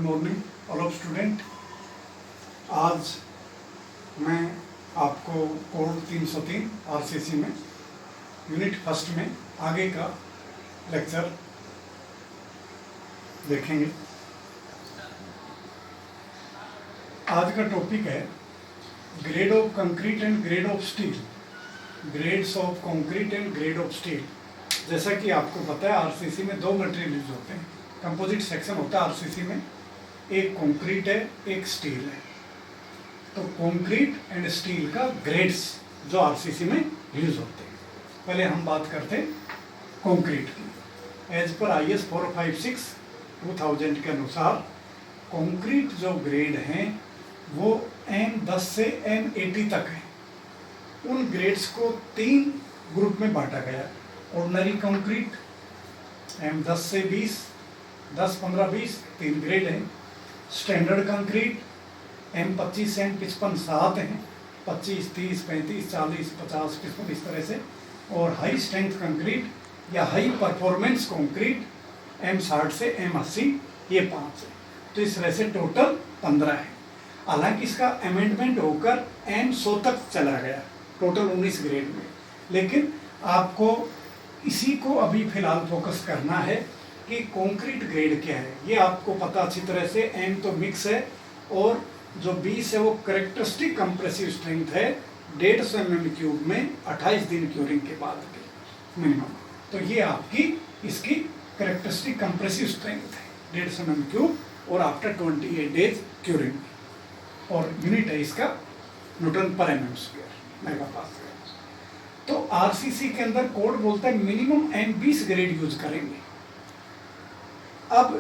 Morning all of student. आज मैं आपको कोड 303 आरसीसी में यूनिट फर्स्ट में आगे का लेक्चर देखेंगे। आज का टॉपिक है grade of concrete and grade of steel, grades of concrete and grade of steel. जैसा कि आपको पता है आरसीसी में दो मटेरियल यूज होते हैं, कंपोजिट सेक्शन होता है आरसीसी में, एक कंक्रीट है एक स्टील है। तो कंक्रीट एंड स्टील का ग्रेड्स जो आरसीसी में यूज होते हैं। पहले हम बात करते हैं कंक्रीट की। एज पर IS 456 2000 के अनुसार कंक्रीट जो ग्रेड हैं वो M10 से M80 तक है। उन ग्रेड्स को 3 ग्रुप में बांटा गया। ऑर्डिनरी कंक्रीट M10 से 20, 10, 15, 20 3 ग्रेड हैं। स्टैंडर्ड कंक्रीट M25 से M55 7 हैं, 25, 30, 35, 40, 50, 55 इस तरह से। और हाई स्ट्रेंथ कंक्रीट या हाई परफॉर्मेंस कंक्रीट M60 से M80 ये 5 है। तो इस तरह से टोटल 15 है। हालांकि इसका अमेंडमेंट होकर M100 तक चला गया, टोटल 19 ग्रेड में। लेकिन आपको इसी को अभी फिलहाल फोकस करना है कि कंक्रीट ग्रेड क्या है। ये आपको पता अच्छी तरह से। M तो मिक्स है और जो 20 है वो करेक्टरिस्टिक कंप्रेसिव स्ट्रेंथ है 150 mm³ में 28 दिन क्यूरिंग के बाद के मिनिमम। तो ये आपकी इसकी करेक्टरिस्टिक कंप्रेसिव स्ट्रेंथ है 150 mm³ और आफ्टर 28 डेज क्यूरिंग। और यूनिट है इसका न्यूटन पर mm² मेगापास्कल। तो आरसीसी के अंदर कोड बोलता है मिनिमम M20 ग्रेड यूज करेंगे। अब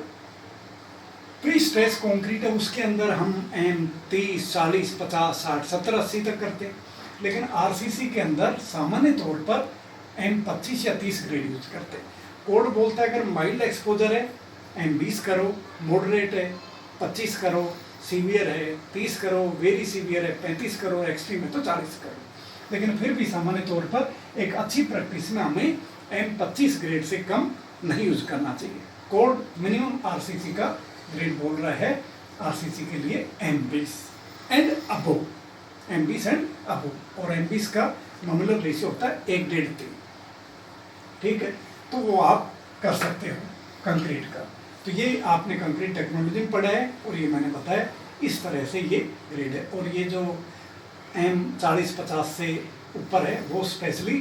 प्री स्ट्रेस कंक्रीट है उसके अंदर हम M30, 40, 50, 60, 70, 80 तक करते हैं। लेकिन आरसीसी के अंदर सामान्य तौर पर M25 या 30 ग्रेड यूज करते हैं। कोड बोलता है अगर माइल्ड एक्सपोजर है M20 करो, मॉडरेट है 25 करो, सीवियर है 30 करो, वेरी सीवियर है 35 करो, एक्सट्रीम है तो 40 करो। लेकिन फिर भी सामान्य तौर पर एक अच्छी प्रैक्टिस में हमें M25 ग्रेड से कम नहीं यूज करना चाहिए। कोड मिनिमम आरसीसी का ग्रेड बोल रहा है आरसीसी के लिए M20 and above, M20 and above. और M20 का नॉमिनल रेशियो होता है 1.5-3। ठीक है, तो वो आप कर सकते हो कंक्रीट का। तो ये आपने कंक्रीट टेक्नोलॉजी में पढ़ा है और ये मैंने बताया इस तरह से ये ग्रेड है। और ये जो M40-50 से ऊपर है वो स्पेशली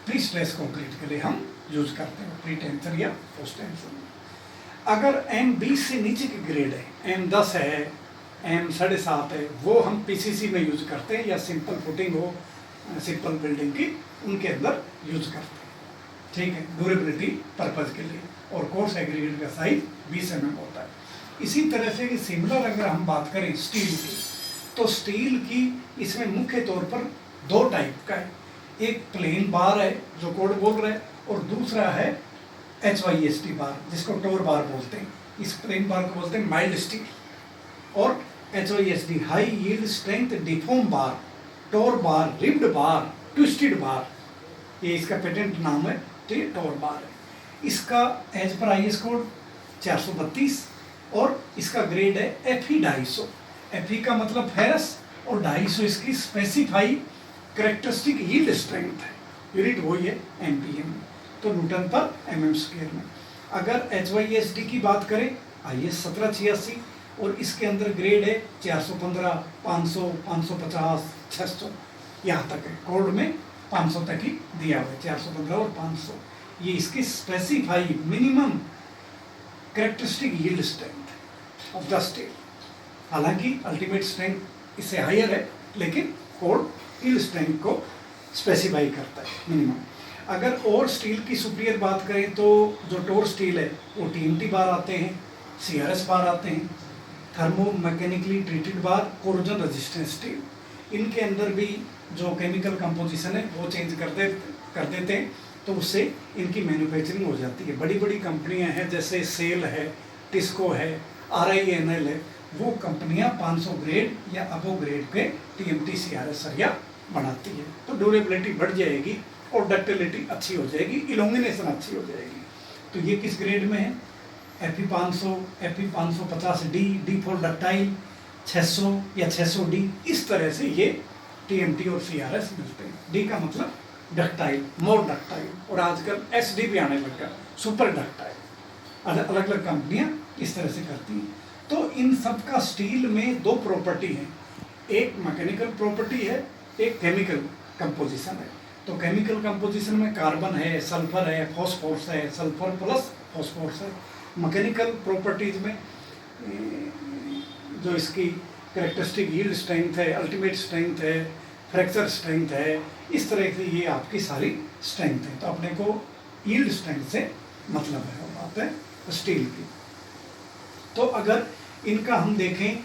प्री स्ट्रेस कंक्रीट के लिए हम यूज करते हैं, प्री टेंशन या पोस्ट टेंशन। अगर M20 से नीचे की ग्रेड है, M10 है, M7.5 है, वो हम पीसीसी में यूज करते हैं या सिंपल फुटिंग हो, सिंपल बिल्डिंग की उनके अंदर यूज करते हैं। ठीक है, ड्यूरेबिलिटी पर्पज के लिए। और कोर्स एग्रीगेट का साइज 20 mm होता है। इसी तरह से सिमिलर अगर हम बात करें स्टील की, तो स्टील की इसमें मुख्य तौर पर 2 टाइप का है। एक प्लेन बार है जो कोड बोल रहा है और दूसरा है HYST बार जिसको टोर बार बोलते हैं। इस प्लेन बार को बोलते हैं माइल्ड स्टील और HYSD high yield strength deform bar, tor bar, ribbed bar, twisted bar, ये इसका पेटेंट नाम है। तो ये टोर बार है। इसका एज पर IS कोड 432 और इसका ग्रेड है FE 250। FE का मतलब फेरस और 250 इसकी स्पेसिफाई करेक्टरिस्टिक यील्ड स्ट्रेंथ है। यूनिट वही है MPM, तो न्यूटन पर mm² में। अगर HYSD की बात करें IS 1786 और इसके अंदर ग्रेड है 415, 500, 550, 600 यहाँ तक है। कोड में 500 तक ही दिया हुआ है, 415 और 500। ये इसकी specify minimum characteristic yield strength of the steel. हालांकि अल्टीमेट स्ट्रेंथ इससे हायर है लेकिन कोड यील्ड स्ट्रेंथ को स्पेसिफाई करता है मिनिमम। अगर और स्टील की सुपीरियर बात करें तो जो टोर स्टील है वो TMT बार आते हैं, CRS बार आते हैं, थर्मो मैकेनिकली ट्रीटेड बार, कोरोजन रेजिस्टेंट स्टील। इनके अंदर भी जो केमिकल कंपोजिशन है वो चेंज कर देते हैं तो उससे इनकी मैन्युफैक्चरिंग हो जाती है। बड़ी बड़ी कंपनियां हैं जैसे सेल है, टिस्को है, RINL है, वो कंपनियां 500 ग्रेड या अबो ग्रेड के TMT CRS सरिया बनाती है। तो ड्यूरेबिलिटी बढ़ जाएगी और डक्टिलिटी अच्छी हो जाएगी, इलोंगिनेशन अच्छी हो जाएगी। तो ये किस ग्रेड में है? FE 500, FE 550D, D for ductile 600 या 600D, इस तरह से ये TMT और CRS मिलते हैं। D का मतलब डक्टाइल, मोर डक्टाइल, और आजकल SD भी आने लगा, सुपर डक्टाइल। अलग अलग कंपनियां इस तरह से करती हैं। तो इन सब का स्टील में दो प्रॉपर्टी है, एक मैकेनिकल प्रॉपर्टी है, एक केमिकल कंपोजिशन है। तो केमिकल कंपोजिशन में कार्बन है, सल्फर है, फॉस्फोरस है, सल्फर प्लस फॉस्फोरस है। मैकेनिकल प्रॉपर्टीज में जो इसकी कैरेक्टरिस्टिक यील्ड स्ट्रेंथ है, अल्टीमेट स्ट्रेंथ है, फ्रैक्चर स्ट्रेंथ है, इस तरह से ये आपकी सारी स्ट्रेंथ है। तो अपने को यील्ड स्ट्रेंथ से मतलब है, वो बात है स्टील की। तो अगर इनका हम देखें,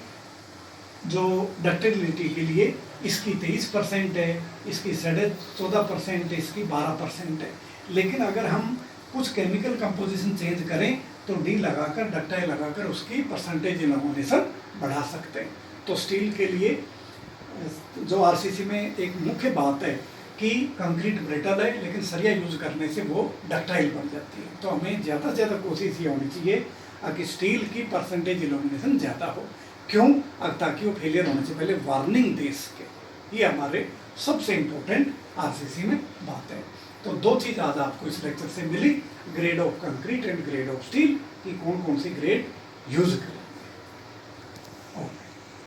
जो डक्टिलिटी के लिए इसकी 23% है, इसकी 14.5% है, इसकी 12% है। लेकिन अगर हम कुछ केमिकल कंपोजिशन चेंज करें तो डी लगाकर, डक्टाइल लगाकर उसकी परसेंटेज इनोमिनेशन बढ़ा सकते हैं। तो स्टील के लिए जो आरसीसी में एक मुख्य बात है कि कंक्रीट ब्रिटल है, लेकिन सरिया यूज करने से वो डक्टाइल बन जाती है। तो हमें ज़्यादा से ज़्यादा कोशिश ये होनी चाहिए कि स्टील की परसेंटेज इल्यूमिनेशन ज़्यादा हो। क्यों? ताकि वो फेलियर होने से पहले वार्निंग दे सके। ये हमारे सबसे इम्पोर्टेंट आरसीसी में बात है। तो दो चीज़ आज आपको इस लेक्चर से मिली, grade of concrete and grade of steel, कि कौन कौन सी ग्रेड यूज करें।